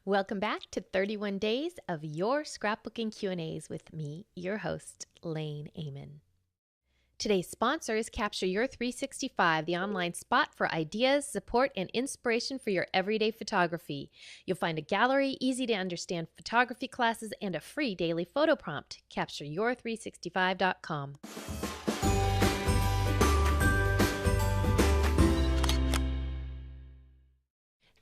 Welcome back to 31 Days of Your Scrapbooking Q&As with me, your host, Lain, Ehmann. Today's sponsor is Capture Your 365, the online spot for ideas, support, and inspiration for your everyday photography. You'll find a gallery, easy-to-understand photography classes, and a free daily photo prompt. CaptureYour365.com.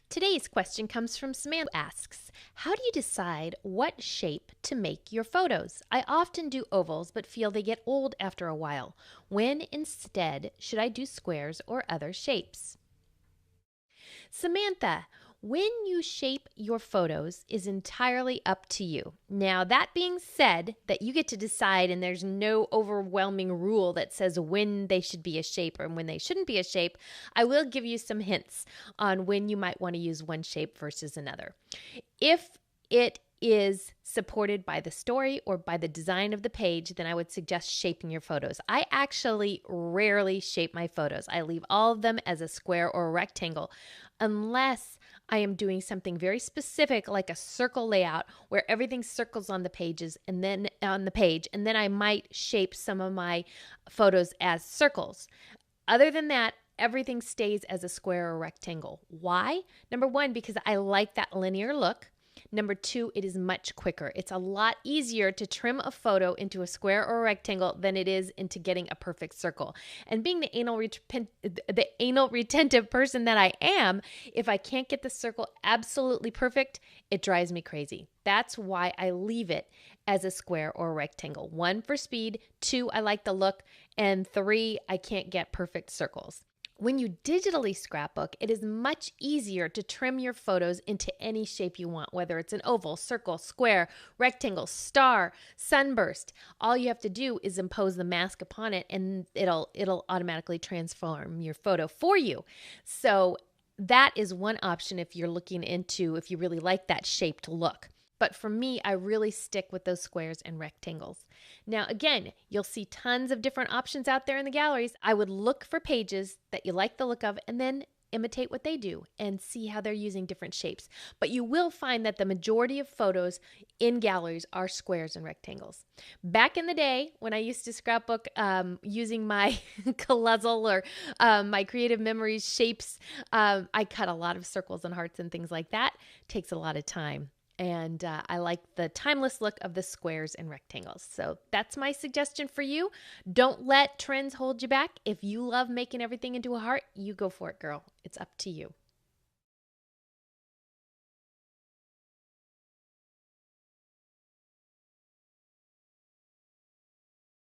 Today's question comes from Samantha, who asks, how do you decide what shape to make your photos? I often do ovals, but feel they get old after a while. When instead should I do squares or other shapes? Samantha, when you shape your photos is entirely up to you. Now, that being said, that you get to decide, and there's no overwhelming rule that says when they should be a shape or when they shouldn't be a shape, I will give you some hints on when you might want to use one shape versus another. If it is supported by the story or by the design of the page, then I would suggest shaping your photos. I actually rarely shape my photos. I leave all of them as a square or a rectangle, unless I am doing something very specific like a circle layout where everything circles on the pages and then on the page, and then I might shape some of my photos as circles. Other than that, everything stays as a square or rectangle. Why? Number one, because I like that linear look. Number two, it is much quicker. It's a lot easier to trim a photo into a square or a rectangle than it is into getting a perfect circle. And being the anal retentive person that I am, if I can't get the circle absolutely perfect, it drives me crazy. That's why I leave it as a square or a rectangle. 1, for speed. 2, I like the look. And 3, I can't get perfect circles. When you digitally scrapbook, it is much easier to trim your photos into any shape you want, whether it's an oval, circle, square, rectangle, star, sunburst. All you have to do is impose the mask upon it, and it'll automatically transform your photo for you. So that is one option if you're looking into, if you really like that shaped look. But for me, I really stick with those squares and rectangles. Now, again, you'll see tons of different options out there in the galleries. I would look for pages that you like the look of and then imitate what they do and see how they're using different shapes. But you will find that the majority of photos in galleries are squares and rectangles. Back in the day, when I used to scrapbook using my Colossal or my Creative Memories shapes, I cut a lot of circles and hearts and things like that. It takes a lot of time. And I like the timeless look of the squares and rectangles. So that's my suggestion for you. Don't let trends hold you back. If you love making everything into a heart, you go for it, girl. It's up to you.